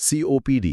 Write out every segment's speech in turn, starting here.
COPD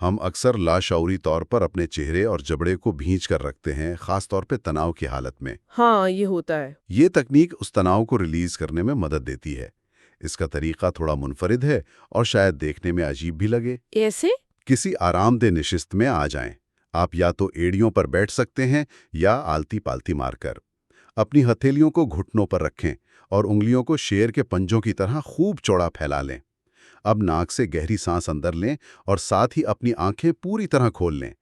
ہم اکثر لاشعوری طور پر اپنے چہرے اور جبڑے کو بھینچ کر رکھتے ہیں، خاص طور پہ تناؤ کی حالت میں۔ ہاں، یہ ہوتا ہے۔ یہ تکنیک اس تناؤ کو ریلیز کرنے میں مدد دیتی ہے۔ اس کا طریقہ تھوڑا منفرد ہے اور شاید دیکھنے میں عجیب بھی لگے۔ ایسے؟ کسی آرام دہ نشست میں آ جائیں۔ آپ یا تو ایڑیوں پر بیٹھ سکتے ہیں یا آلتی پالتی مار کر۔ اپنی ہتھیلیوں کو گھٹنوں پر رکھیں اور انگلیوں کو شیر کے پنجوں کی طرح خوب چوڑا پھیلا لیں۔ اب ناک سے گہری سانس اندر لیں اور ساتھ ہی اپنی آنکھیں پوری طرح کھول لیں۔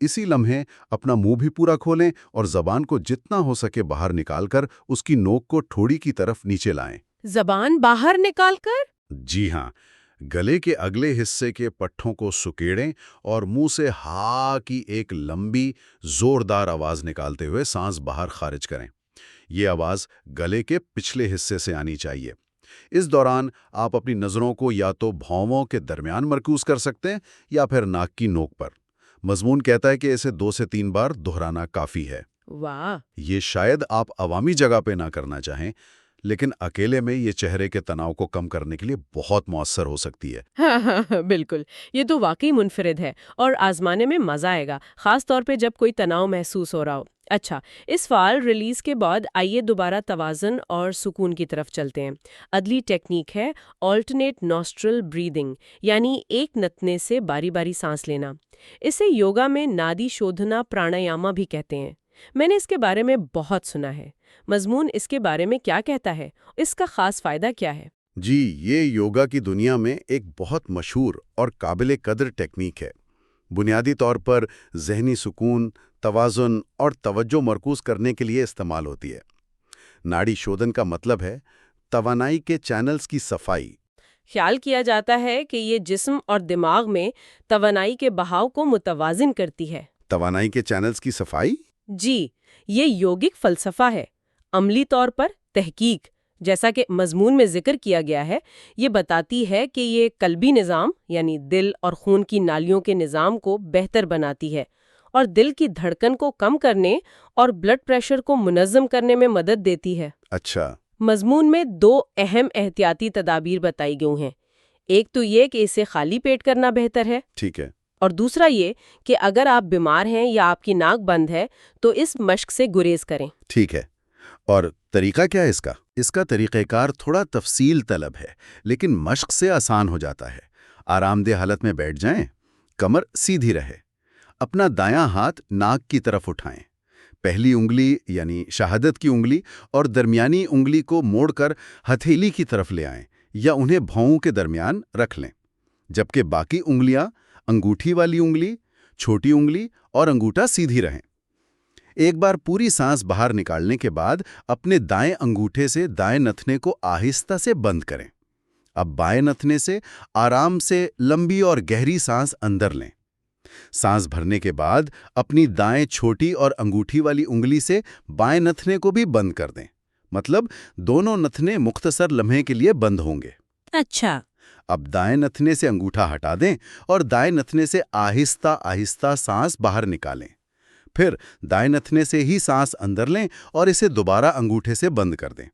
اسی لمحے اپنا منہ بھی پورا کھولیں اور زبان کو جتنا ہو سکے باہر نکال کر اس کی نوک کو ٹھوڑی کی طرف نیچے لائیں۔ زبان باہر نکال کر؟ جی ہاں، گلے کے اگلے حصے کے پٹھوں کو سکیڑیں اور منہ سے ہا کی ایک لمبی زوردار آواز نکالتے ہوئے سانس باہر خارج کریں۔ یہ آواز گلے کے پچھلے حصے سے آنی چاہیے۔ اس دوران آپ اپنی نظروں کو یا تو بھونوں کے درمیان مرکوز کر سکتے ہیں یا پھر ناک کی نوک پر۔ مضمون کہتا ہے کہ اسے 2 سے 3 بار دہرانا کافی ہے۔ واہ! یہ شاید آپ عوامی جگہ پہ نہ کرنا چاہیں، لیکن اکیلے میں یہ چہرے کے تناؤ کو کم کرنے کے لیے بہت مؤثر ہو سکتی ہے۔ ہاں ہاں ہاں، بالکل، یہ تو واقعی منفرد ہے اور آزمانے میں مزہ آئے گا، خاص طور پہ جب کوئی تناؤ محسوس ہو رہا ہو۔ اچھا، اس فعال ریلیز کے بعد آئیے دوبارہ توازن اور سکون کی طرف چلتے ہیں۔ اگلی ٹیکنیک ہے آلٹرنیٹ نوسٹرل بریدنگ، یعنی ایک نتنے سے باری باری سانس لینا۔ اسے یوگا میں نادی شودھنا پرانایاما بھی کہتے ہیں۔ میں نے اس کے بارے میں بہت سنا ہے۔ مضمون اس کے بارے میں کیا کہتا ہے؟ اس کا خاص فائدہ کیا ہے؟ جی، یہ یوگا کی دنیا میں ایک بہت مشہور اور قابل قدر ٹیکنیک ہے۔ بنیادی طور پر ذہنی سکون، توازن اور توجہ مرکوز کرنے کے لیے استعمال ہوتی ہے۔ ناڑی شودھن کا مطلب ہے توانائی کے چینلز کی صفائی۔ خیال کیا جاتا ہے کہ یہ جسم اور دماغ میں توانائی کے بہاؤ کو متوازن کرتی ہے۔ توانائی کے چینلز کی صفائی؟ جی، یہ یوگک فلسفہ ہے۔ عملی طور پر تحقیق، جیسا کہ مضمون میں ذکر کیا گیا ہے، یہ بتاتی ہے کہ یہ قلبی نظام یعنی دل اور خون کی نالیوں کے نظام کو بہتر بناتی ہے اور دل کی دھڑکن کو کم کرنے اور بلڈ پریشر کو منظم کرنے میں مدد دیتی ہے۔ اچھا۔ مضمون میں 2 اہم احتیاطی تدابیر بتائی گئی ہیں۔ ایک تو یہ کہ اسے خالی پیٹ کرنا بہتر ہے، ٹھیک ہے۔ اور دوسرا یہ کہ اگر آپ بیمار ہیں یا آپ کی ناک بند ہے تو اس مشق سے گریز کریں۔ ٹھیک ہے۔ اور طریقہ کیا ہے اس کا؟ اس کا طریقہ کار تھوڑا تفصیل طلب ہے، لیکن مشق سے آسان ہو جاتا ہے۔ آرام دہ حالت میں بیٹھ جائیں، کمر سیدھی رہے، اپنا دایاں ہاتھ ناک کی طرف اٹھائیں، پہلی انگلی یعنی شہادت کی انگلی اور درمیانی انگلی کو موڑ کر ہتھیلی کی طرف لے آئیں یا انہیں بھاؤں کے درمیان رکھ لیں، جبکہ باقی انگلیاں انگوٹھی والی انگلی، چھوٹی انگلی اور انگوٹھا سیدھی رہیں۔ ایک بار پوری سانس باہر نکالنے کے بعد اپنے دائیں انگوٹھے سے دائیں نتنے کو آہستہ سے بند کریں۔ اب بائیں نتنے سے آرام سے لمبی اور گہری سانس اندر لیں۔ سانس بھرنے کے بعد اپنی دائیں چھوٹی اور انگوٹھی والی انگلی سے بائیں نتنے کو بھی بند کر دیں، مطلب دونوں نتنے مختصر لمحے کے لیے بند ہوں گے۔ اچھا۔ اب دائیں نتنے سے انگوٹھا ہٹا دیں اور دائیں نتنے سے آہستہ آہستہ سانس باہر نکالیں۔ پھر دائیں نتنے سے ہی سانس اندر لیں اور اسے دوبارہ انگوٹھے سے بند کر دیں۔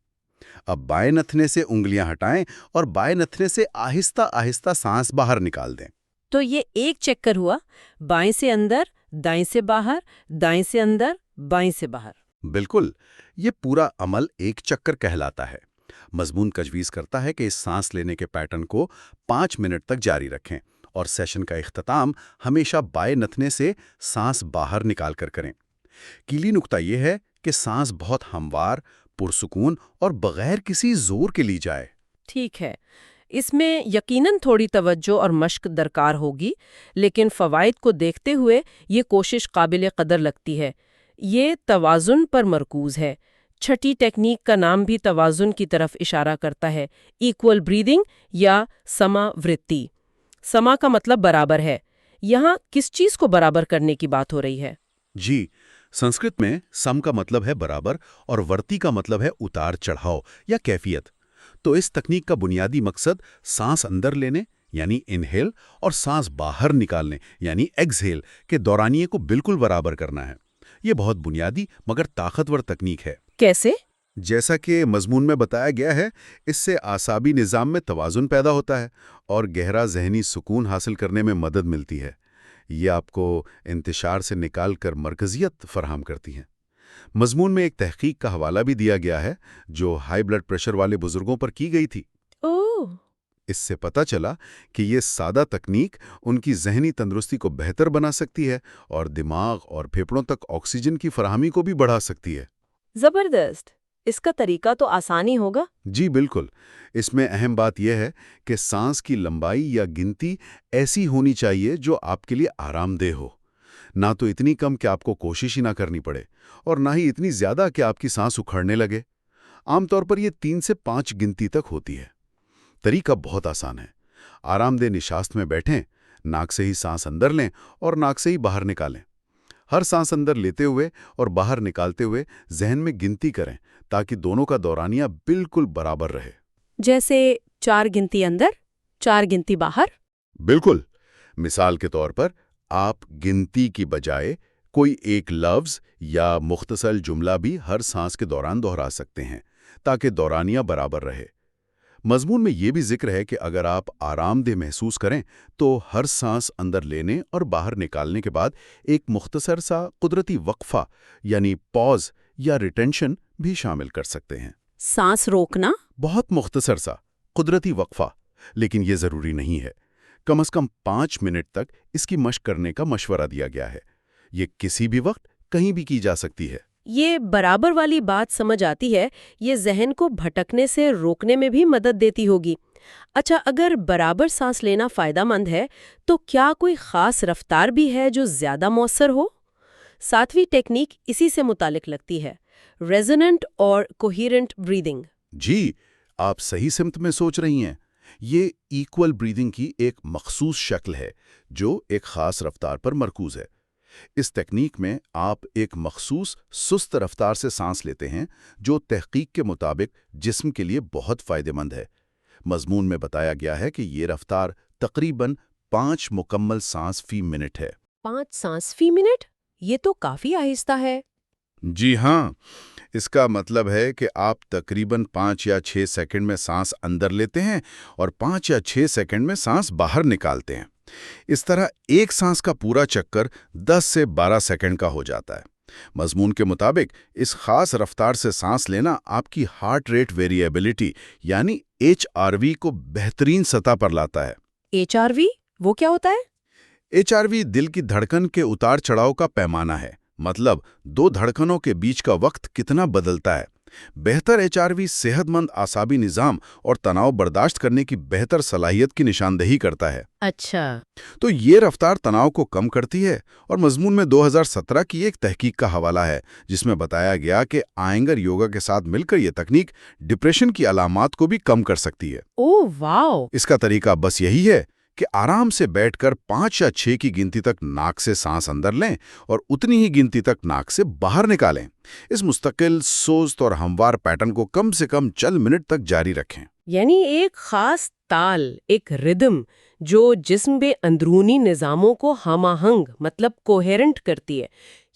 اب بائیں نتنے سے انگلیاں ہٹائیں اور بائیں نتنے سے آہستہ آہستہ سانس باہر نکال دیں۔ تو یہ ایک چکر ہوا، بائیں سے اندر، دائیں سے باہر، دائیں سے اندر، بائیں سے باہر۔ بالکل، یہ پورا عمل ایک چکر کہلاتا ہے۔ مضمون تجویز کرتا ہے کہ اس سانس لینے کے پیٹرن کو 5 منٹ تک جاری رکھیں اور سیشن کا اختتام ہمیشہ بائیں نتنے سے سانس باہر نکال کر کریں۔ کیلی نکتہ یہ ہے کہ سانس بہت ہموار، پرسکون اور بغیر کسی زور کے لی جائے۔ ٹھیک ہے، اس میں یقیناً تھوڑی توجہ اور مشق درکار ہوگی، لیکن فوائد کو دیکھتے ہوئے یہ کوشش قابل قدر لگتی ہے۔ یہ توازن پر مرکوز ہے۔ چھٹی ٹیکنیک کا نام بھی توازن کی طرف اشارہ کرتا ہے، ایکول بریدنگ یا سما ورتی۔ سما کا مطلب برابر ہے۔ یہاں کس چیز کو برابر کرنے کی بات ہو رہی ہے؟ جی، سنسکرت میں سم کا مطلب ہے برابر اور ورتی کا مطلب ہے اتار چڑھاؤ یا کیفیت۔ تو اس تکنیک کا بنیادی مقصد سانس اندر لینے یعنی انہیل اور سانس باہر نکالنے یعنی ایکسہیل کے دورانیے کو بالکل برابر کرنا ہے۔ یہ بہت بنیادی مگر طاقتور تکنیک ہے۔ کیسے؟ جیسا کہ مضمون میں بتایا گیا ہے، اس سے اعصابی نظام میں توازن پیدا ہوتا ہے اور گہرا ذہنی سکون حاصل کرنے میں مدد ملتی ہے۔ یہ آپ کو انتشار سے نکال کر مرکزیت فراہم کرتی ہیں۔ مضمون میں ایک تحقیق کا حوالہ بھی دیا گیا ہے جو ہائی بلڈ پریشر والے بزرگوں پر کی گئی تھی۔ اوہ، اس سے پتہ چلا کہ یہ سادہ تکنیک ان کی ذہنی تندرستی کو بہتر بنا سکتی ہے اور دماغ اور پھیپھڑوں تک آکسیجن کی فراہمی کو بھی بڑھا سکتی ہے۔ زبردست۔ اس کا طریقہ تو آسانی ہوگا۔ جی بالکل، اس میں اہم بات یہ ہے کہ سانس کی لمبائی یا گنتی ایسی ہونی چاہیے جو آپ کے لیے آرام دہ ہو، نہ تو اتنی کم کہ آپ کو کوشش ہی نہ کرنی پڑے اور نہ ہی اتنی زیادہ کہ آپ کی سانس اکھڑنے لگے۔ عام طور پر یہ 3 سے 5 گنتی تک ہوتی ہے۔ طریقہ بہت آسان ہے۔ آرام دہ نشاست میں بیٹھیں، ناک سے ہی سانس اندر لیں اور ناک سے ہی باہر نکالیں۔ ہر سانس اندر لیتے ہوئے اور باہر نکالتے ہوئے ذہن میں گنتی کریں تاکہ دونوں کا دورانیہ بالکل برابر رہے۔ جیسے 4 گنتی اندر، 4 گنتی باہر؟ بالکل۔ مثال کے طور پر آپ گنتی کی بجائے کوئی ایک لفظ یا مختصر جملہ بھی ہر سانس کے دوران دہرا سکتے ہیں تاکہ دورانیہ برابر رہے۔ مضمون میں یہ بھی ذکر ہے کہ اگر آپ آرام دہ محسوس کریں تو ہر سانس اندر لینے اور باہر نکالنے کے بعد ایک مختصر سا قدرتی وقفہ یعنی پاز یا ریٹینشن بھی شامل کر سکتے ہیں۔ سانس روکنا؟ بہت مختصر سا قدرتی وقفہ، لیکن یہ ضروری نہیں ہے۔ کم از کم 5 منٹ تک اس کی مشق کرنے کا مشورہ دیا گیا ہے۔ یہ کسی بھی وقت کہیں بھی کی جا سکتی ہے۔ یہ برابر والی بات سمجھ آتی ہے، یہ ذہن کو بھٹکنے سے روکنے میں بھی مدد دیتی ہوگی۔ اچھا، اگر برابر سانس لینا فائدہ مند ہے تو کیا کوئی خاص رفتار بھی ہے جو زیادہ مؤثر ہو؟ 7ویں ٹیکنیک اسی سے متعلق لگتی ہے، ریزوننٹ اور کوہیرنٹ بریدنگ۔ جی، آپ صحیح سمت میں سوچ رہی ہیں۔ یہ ایکول بریدنگ کی ایک مخصوص شکل ہے جو ایک خاص رفتار پر مرکوز ہے۔ اس تکنیک میں آپ ایک مخصوص سست رفتار سے سانس لیتے ہیں جو تحقیق کے مطابق جسم کے لیے بہت فائدہ مند ہے۔ مضمون میں بتایا گیا ہے کہ یہ رفتار تقریباً 5 مکمل سانس فی منٹ ہے۔ 5 سانس فی منٹ؟ یہ تو کافی آہستہ ہے۔ جی ہاں، اس کا مطلب ہے کہ آپ تقریباً 5 یا 6 سیکنڈ میں سانس اندر لیتے ہیں اور 5 یا 6 سیکنڈ میں سانس باہر نکالتے ہیں۔ اس طرح ایک سانس کا پورا چکر 10 سے 12 سیکنڈ کا ہو جاتا ہے۔ مضمون کے مطابق اس خاص رفتار سے سانس لینا آپ کی ہارٹ ریٹ ویریبلٹی یعنی HRV کو بہترین سطح پر لاتا ہے۔ HRV وہ کیا ہوتا ہے؟ HRV دل کی دھڑکن کے اتار چڑھاؤ کا پیمانہ ہے، مطلب 2 دھڑکنوں کے بیچ کا وقت کتنا بدلتا ہے۔ بہتر HRV صحت مند اعصابی نظام اور تناؤ برداشت کرنے کی بہتر صلاحیت کی نشاندہی کرتا ہے۔ اچھا، تو یہ رفتار تناؤ کو کم کرتی ہے اور مضمون میں 2017 کی ایک تحقیق کا حوالہ ہے جس میں بتایا گیا کہ آئنگر یوگا کے ساتھ مل کر یہ تکنیک ڈپریشن کی علامات کو بھی کم کر سکتی ہے۔ اوہ واو! اس کا طریقہ بس یہی ہے کہ آرام سے بیٹھ کر 5 یا 6 کی گنتی تک ناک سے سانس اندر لیں اور اتنی ہی گنتی تک ناک سے باہر نکالیں۔ اس مستقل، سست اور ہموار پیٹرن کو کم سے کم چند منٹ تک جاری رکھیں۔ یعنی ایک خاص تال، ایک ردم جو جسم کے اندرونی نظاموں کو ہم آہنگ مطلب کوہیرنٹ کرتی ہے۔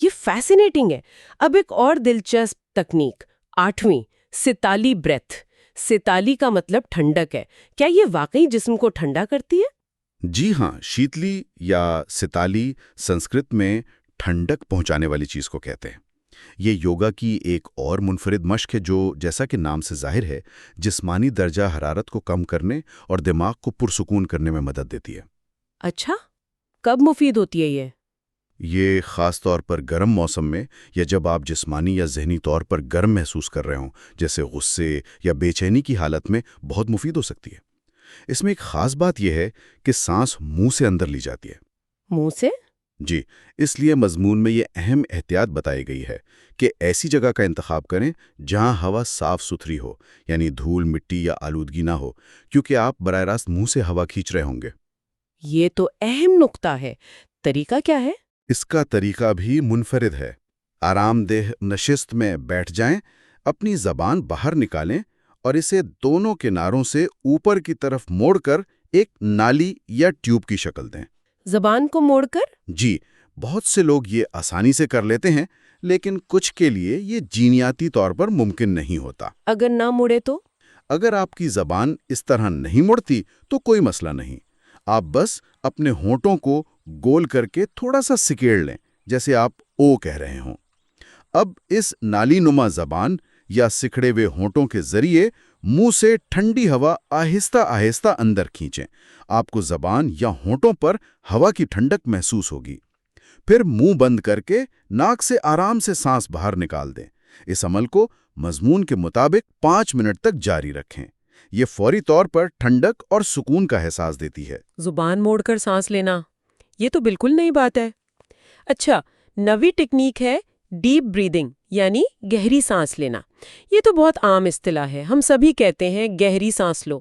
یہ فیسینیٹنگ ہے۔ اب ایک اور دلچسپ تکنیک، 8ویں سیتالی بریتھ۔ سیتالی کا مطلب ٹھنڈک ہے۔ کیا یہ واقعی جسم کو ٹھنڈا کرتی ہے؟ جی ہاں، شیتلی یا سیتالی سنسکرت میں ٹھنڈک پہنچانے والی چیز کو کہتے ہیں۔ یہ یوگا کی ایک اور منفرد مشق ہے جو جیسا کہ نام سے ظاہر ہے جسمانی درجہ حرارت کو کم کرنے اور دماغ کو پرسکون کرنے میں مدد دیتی ہے۔ اچھا، کب مفید ہوتی ہے یہ؟ یہ خاص طور پر گرم موسم میں یا جب آپ جسمانی یا ذہنی طور پر گرم محسوس کر رہے ہوں، جیسے غصے یا بے چینی کی حالت میں بہت مفید ہو سکتی ہے۔ اس میں ایک خاص بات یہ ہے کہ سانس منہ سے اندر لی جاتی ہے۔ منہ سے؟ جی، اس لیے مضمون میں یہ اہم احتیاط بتائی گئی ہے کہ ایسی جگہ کا انتخاب کریں جہاں ہوا صاف ستھری ہو، یعنی دھول، مٹی یا آلودگی نہ ہو، کیونکہ آپ براہ راست منہ سے ہوا کھینچ رہے ہوں گے۔ یہ تو اہم نقطہ ہے۔ طریقہ کیا ہے؟ اس کا طریقہ بھی منفرد ہے۔ آرام دہ نشست میں بیٹھ جائیں، اپنی زبان باہر نکالیں اور اسے دونوں کناروں سے اوپر کی طرف موڑ کر ایک نالی یا ٹیوب کی شکل دیں۔ زبان کو موڑ کر؟ جی، بہت سے لوگ یہ آسانی سے کر لیتے ہیں، لیکن کچھ کے لیے یہ جینیاتی طور پر ممکن نہیں ہوتا۔ اگر نہ مڑے تو؟ اگر آپ کی زبان اس طرح نہیں مڑتی تو کوئی مسئلہ نہیں۔ آپ بس اپنے ہونٹوں کو گول کر کے تھوڑا سا سکیڑ لیں، جیسے آپ او کہہ رہے ہوں۔ اب اس نالی نما زبان یا سکھڑے ہوئے ہونٹوں کے ذریعے منہ سے ٹھنڈی ہوا آہستہ آہستہ اندر کھینچیں۔ آپ کو زبان یا ہونٹوں پر ہوا کی ٹھنڈک محسوس ہوگی۔ پھر منہ بند کر کے ناک سے آرام سے سانس باہر نکال دیں۔ اس عمل کو مضمون کے مطابق 5 منٹ تک جاری رکھیں۔ یہ فوری طور پر ٹھنڈک اور سکون کا احساس دیتی ہے۔ زبان موڑ کر سانس لینا، یہ تو بالکل نئی بات ہے۔ اچھا، نوی ٹیکنیک ہے ڈیپ بریدنگ، یعنی گہری سانس لینا۔ یہ تو بہت عام اصطلاح ہے، ہم سبھی کہتے ہیں گہری سانس لو۔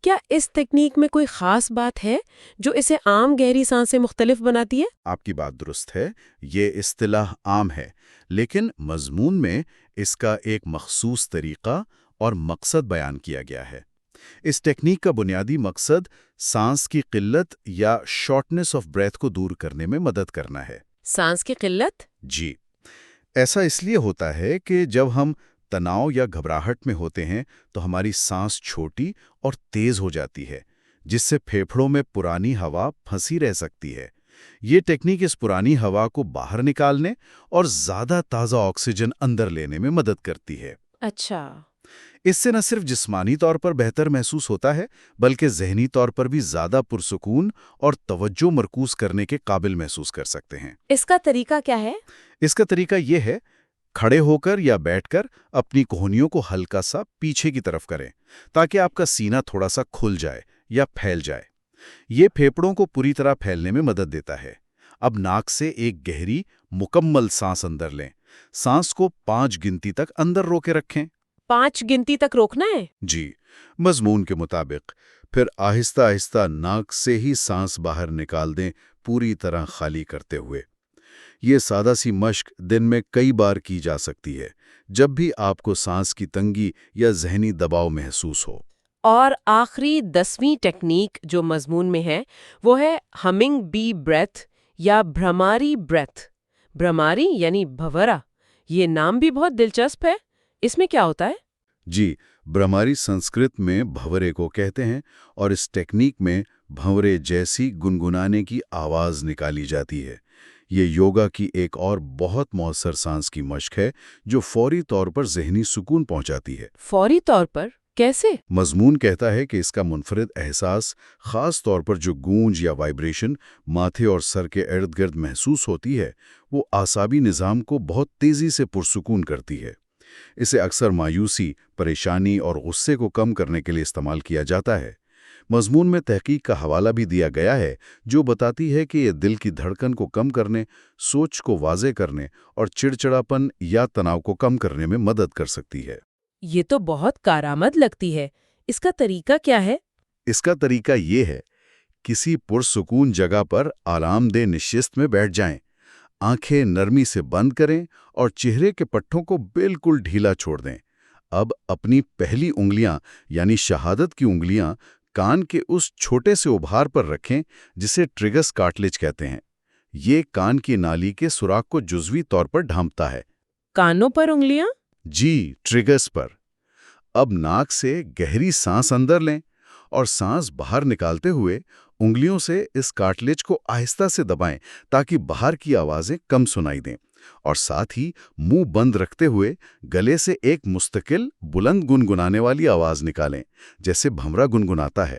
کیا اس تکنیک میں کوئی خاص بات ہے جو اسے عام گہری سانس سے مختلف بناتی ہے؟ آپ کی بات درست ہے، یہ اصطلاح عام ہے، لیکن مضمون میں اس کا ایک مخصوص طریقہ اور مقصد بیان کیا گیا ہے۔ اس ٹیکنیک کا بنیادی مقصد سانس کی قلت یا شارٹنس آف بریتھ کو دور کرنے میں مدد کرنا ہے۔ سانس کی قلت؟ جی، ایسا اس لیے ہوتا ہے کہ جب ہم تناؤ یا گھبراہٹ میں ہوتے ہیں تو ہماری سانس چھوٹی اور تیز ہو جاتی ہے، جس سے پھیپھڑوں میں پرانی ہوا پھنسی رہ سکتی ہے۔ یہ ٹیکنیک اس پرانی ہوا کو باہر نکالنے اور زیادہ تازہ آکسیجن اندر لینے میں مدد کرتی ہے۔ اچھا، اس سے نہ صرف جسمانی طور پر بہتر محسوس ہوتا ہے، بلکہ ذہنی طور پر بھی زیادہ پرسکون اور توجہ مرکوز کرنے کے قابل محسوس کر سکتے ہیں۔ اس کا طریقہ کیا ہے؟ اس کا طریقہ یہ ہے، کھڑے ہو کر یا بیٹھ کر اپنی کوہنیوں کو ہلکا سا پیچھے کی طرف کریں تاکہ آپ کا سینہ تھوڑا سا کھل جائے یا پھیل جائے۔ یہ پھیپھڑوں کو پوری طرح پھیلنے میں مدد دیتا ہے۔ اب ناک سے ایک گہری مکمل سانس اندر لیں۔ سانس کو 5 گنتی تک اندر روکے رکھیں۔ 5 گنتی تک روکنا ہے؟ جی، مضمون کے مطابق۔ پھر آہستہ آہستہ ناک سے ہی سانس باہر نکال دیں، پوری طرح خالی کرتے ہوئے۔ یہ سادہ سی مشق دن میں کئی بار کی جا سکتی ہے، جب بھی آپ کو سانس کی تنگی یا ذہنی دباؤ محسوس ہو۔ اور آخری 10ویں ٹیکنیک جو مضمون میں ہے وہ ہے ہمنگ بی بریتھ یا بھرماری بریتھ۔ بھرماری یعنی بھورا، یہ نام بھی بہت دلچسپ ہے۔ اس میں کیا ہوتا ہے؟ جی، بھرماری سنسکرت میں بھورے کو کہتے ہیں، اور اس ٹیکنیک میں بھنورے جیسی گنگنانے کی آواز نکالی جاتی ہے۔ یہ یوگا کی ایک اور بہت مؤثر سانس کی مشق ہے جو فوری طور پر ذہنی سکون پہنچاتی ہے۔ فوری طور پر کیسے؟ مضمون کہتا ہے کہ اس کا منفرد احساس، خاص طور پر جو گونج یا وائبریشن ماتھے اور سر کے ارد گرد محسوس ہوتی ہے، وہ اعصابی نظام کو بہت تیزی سے پرسکون کرتی ہے۔ اسے اکثر مایوسی، پریشانی اور غصے کو کم کرنے کے لیے استعمال کیا جاتا ہے۔ مضمون میں تحقیق کا حوالہ بھی دیا گیا ہے جو بتاتی ہے کہ یہ دل کی دھڑکن کو کم کرنے، سوچ کو واضح کرنے اور چڑچڑاپن یا تناؤ کو کم کرنے میں مدد کر سکتی ہے۔ یہ تو بہت کارآمد لگتی ہے۔ اس کا طریقہ کیا ہے؟ اس کا طریقہ یہ ہے، کسی پرسکون جگہ پر آرام دہ نشست میں بیٹھ جائیں، آنکھیں نرمی سے بند کریں اور چہرے کے پٹھوں کو بالکل ڈھیلا چھوڑ دیں۔ اب اپنی پہلی انگلیاں یعنی شہادت کی انگلیاں کان کے اس چھوٹے سے ابھار پر رکھیں جسے ٹریگس کارٹلیج کہتے ہیں۔ یہ کان کی نالی کے سوراخ کو جزوی طور پر ڈھانپتا ہے۔ کانوں پر انگلیاں؟ جی، ٹریگس پر۔ اب ناک سے گہری سانس اندر لیں اور سانس باہر نکالتے ہوئے انگلیوں سے اس کارٹلیج کو آہستہ سے دبائیں تاکہ باہر کی آوازیں کم سنائی دیں، اور ساتھ ہی منہ بند رکھتے ہوئے گلے سے ایک مستقل بلند گنگنانے والی آواز نکالیں، جیسے بھنورا گنگناتا ہے۔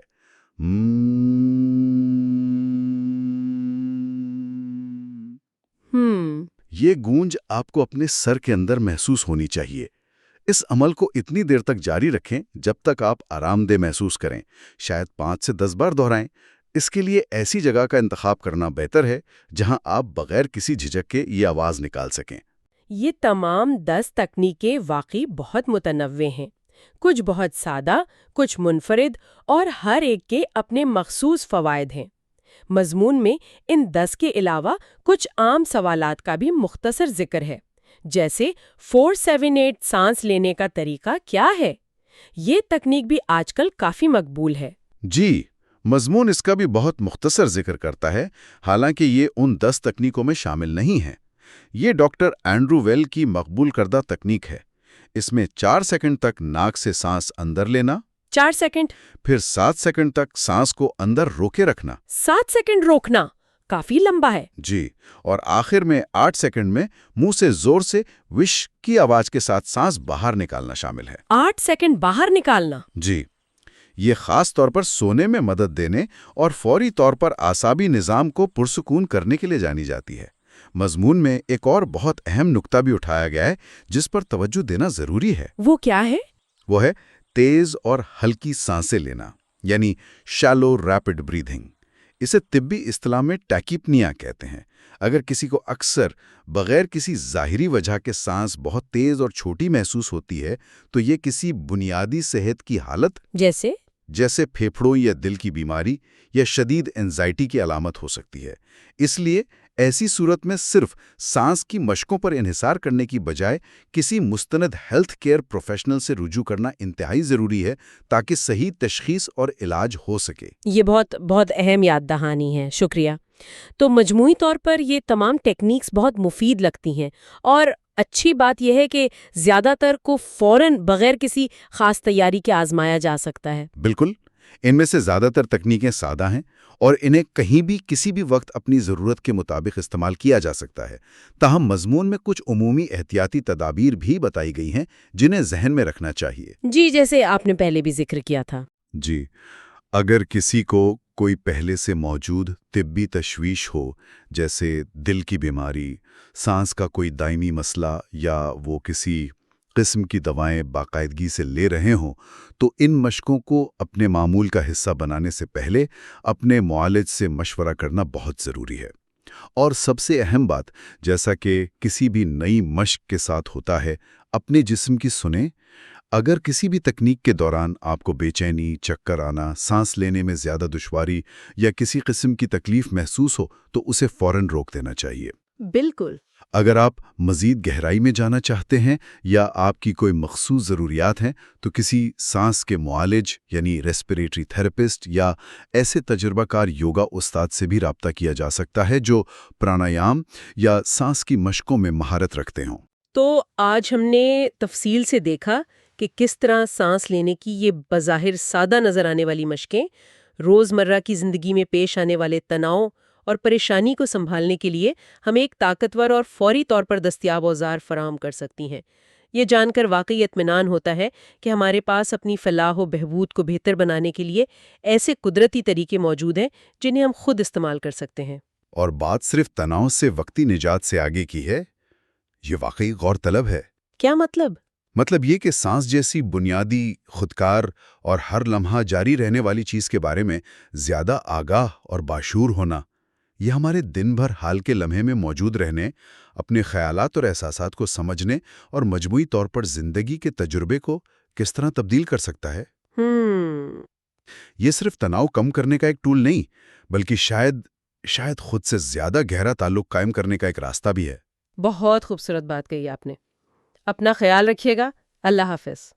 یہ گونج آپ کو اپنے سر کے اندر محسوس ہونی چاہیے۔ اس عمل کو اتنی دیر تک جاری رکھیں جب تک آپ آرام دہ محسوس کریں، شاید 5 سے 10 بار دہرائیں۔ اس کے لیے ایسی جگہ کا انتخاب کرنا بہتر ہے جہاں آپ بغیر کسی جھجک کے یہ آواز نکال سکیں۔ یہ تمام 10 تکنیکیں واقعی بہت متنوع ہیں، کچھ بہت سادہ، کچھ منفرد، اور ہر ایک کے اپنے مخصوص فوائد ہیں۔ مضمون میں ان 10 کے علاوہ کچھ عام سوالات کا بھی مختصر ذکر ہے، جیسے 4-7-8 سانس لینے کا طریقہ کیا ہے؟ یہ تکنیک بھی آج کل کافی مقبول ہے۔ جی، مضمون اس کا بھی بہت مختصر ذکر کرتا ہے، حالانکہ یہ ان 10 تکنیکوں میں شامل نہیں ہے۔ یہ ڈاکٹر اینڈرو ویل کی مقبول کردہ تکنیک ہے۔ اس میں 4 سیکنڈ تک ناک سے سانس اندر لینا، 4 سیکنڈ؟ پھر 7 سیکنڈ تک سانس کو اندر روکے رکھنا۔ 7 سیکنڈ روکنا کافی لمبا ہے۔ جی، اور آخر میں 8 سیکنڈ میں منہ سے زور سے وش کی آواز کے ساتھ سانس باہر نکالنا شامل ہے۔ 8 سیکنڈ باہر نکالنا؟ جی، یہ خاص طور پر سونے میں مدد دینے اور فوری طور پر اعصابی نظام کو پرسکون کرنے کے لیے جانی جاتی ہے۔ مضمون میں ایک اور بہت اہم نکتہ بھی اٹھایا گیا ہے جس پر توجہ دینا ضروری ہے۔ وہ کیا ہے؟ وہ ہے تیز اور ہلکی سانسیں لینا، یعنی شیلو ریپڈ بریدنگ۔ اسے طبی اصطلاح میں ٹیکیپنیا کہتے ہیں۔ اگر کسی کو اکثر بغیر کسی ظاہری وجہ کے سانس بہت تیز اور چھوٹی محسوس ہوتی ہے تو یہ کسی بنیادی صحت کی حالت جیسے پھیپھڑوں یا دل کی بیماری یا شدید انزائٹی کی علامت ہو سکتی ہے۔ اس لیے ایسی صورت میں صرف سانس کی مشقوں پر انحصار کرنے کی بجائے کسی مستند ہیلتھ کیئر پروفیشنل سے رجوع کرنا انتہائی ضروری ہے تاکہ صحیح تشخیص اور علاج ہو سکے۔ یہ بہت اہم یاد دہانی ہے، شکریہ۔ تو مجموعی طور پر یہ تمام ٹیکنیکس بہت مفید لگتی ہیں، اور اچھی بات یہ ہے کہ زیادہ تر کو فوراً بغیر کسی خاص تیاری کے آزمایا جا سکتا ہے۔ بالکل، ان میں سے زیادہ تر تکنیکیں سادہ ہیں اور انہیں کہیں بھی کسی بھی وقت اپنی ضرورت کے مطابق استعمال کیا جا سکتا ہے۔ تاہم مضمون میں کچھ عمومی احتیاطی تدابیر بھی بتائی گئی ہیں جنہیں ذہن میں رکھنا چاہیے۔ جی، جیسے آپ نے پہلے بھی ذکر کیا تھا۔ جی، اگر کسی کو کوئی پہلے سے موجود طبی تشویش ہو، جیسے دل کی بیماری، سانس کا کوئی دائمی مسئلہ، یا وہ کسی قسم کی دوائیں باقاعدگی سے لے رہے ہوں، تو ان مشقوں کو اپنے معمول کا حصہ بنانے سے پہلے اپنے معالج سے مشورہ کرنا بہت ضروری ہے۔ اور سب سے اہم بات، جیسا کہ کسی بھی نئی مشق کے ساتھ ہوتا ہے، اپنے جسم کی سنیں۔ اگر کسی بھی تکنیک کے دوران آپ کو بے چینی، چکر آنا، سانس لینے میں زیادہ دشواری یا کسی قسم کی تکلیف محسوس ہو تو اسے فوراً روک دینا چاہیے۔ بالکل۔ اگر آپ مزید گہرائی میں جانا چاہتے ہیں یا آپ کی کوئی مخصوص ضروریات ہیں تو کسی سانس کے معالج یعنی ریسپیریٹری تھراپسٹ یا ایسے تجربہ کار یوگا استاد سے بھی رابطہ کیا جا سکتا ہے جو پرانایام یا سانس کی مشقوں میں مہارت رکھتے ہوں۔ تو آج ہم نے تفصیل سے دیکھا کہ کس طرح سانس لینے کی یہ بظاہر سادہ نظر آنے والی مشقیں روزمرہ کی زندگی میں پیش آنے والے تناؤ اور پریشانی کو سنبھالنے کے لیے ہمیں ایک طاقتور اور فوری طور پر دستیاب اوزار فراہم کر سکتی ہیں۔ یہ جان کر واقعی اطمینان ہوتا ہے کہ ہمارے پاس اپنی فلاح و بہبود کو بہتر بنانے کے لیے ایسے قدرتی طریقے موجود ہیں جنہیں ہم خود استعمال کر سکتے ہیں۔ اور بات صرف تناؤ سے وقتی نجات سے آگے کی ہے، یہ واقعی غور طلب ہے۔ کیا مطلب؟ مطلب یہ کہ سانس جیسی بنیادی، خودکار اور ہر لمحہ جاری رہنے والی چیز کے بارے میں زیادہ آگاہ اور باشعور ہونا، یہ ہمارے دن بھر حال کے لمحے میں موجود رہنے، اپنے خیالات اور احساسات کو سمجھنے اور مجموعی طور پر زندگی کے تجربے کو کس طرح تبدیل کر سکتا ہے۔ یہ صرف تناؤ کم کرنے کا ایک ٹول نہیں، بلکہ شاید خود سے زیادہ گہرا تعلق قائم کرنے کا ایک راستہ بھی ہے۔ بہت خوبصورت بات کہی آپ نے۔ اپنا خیال رکھیے گا۔ اللہ حافظ۔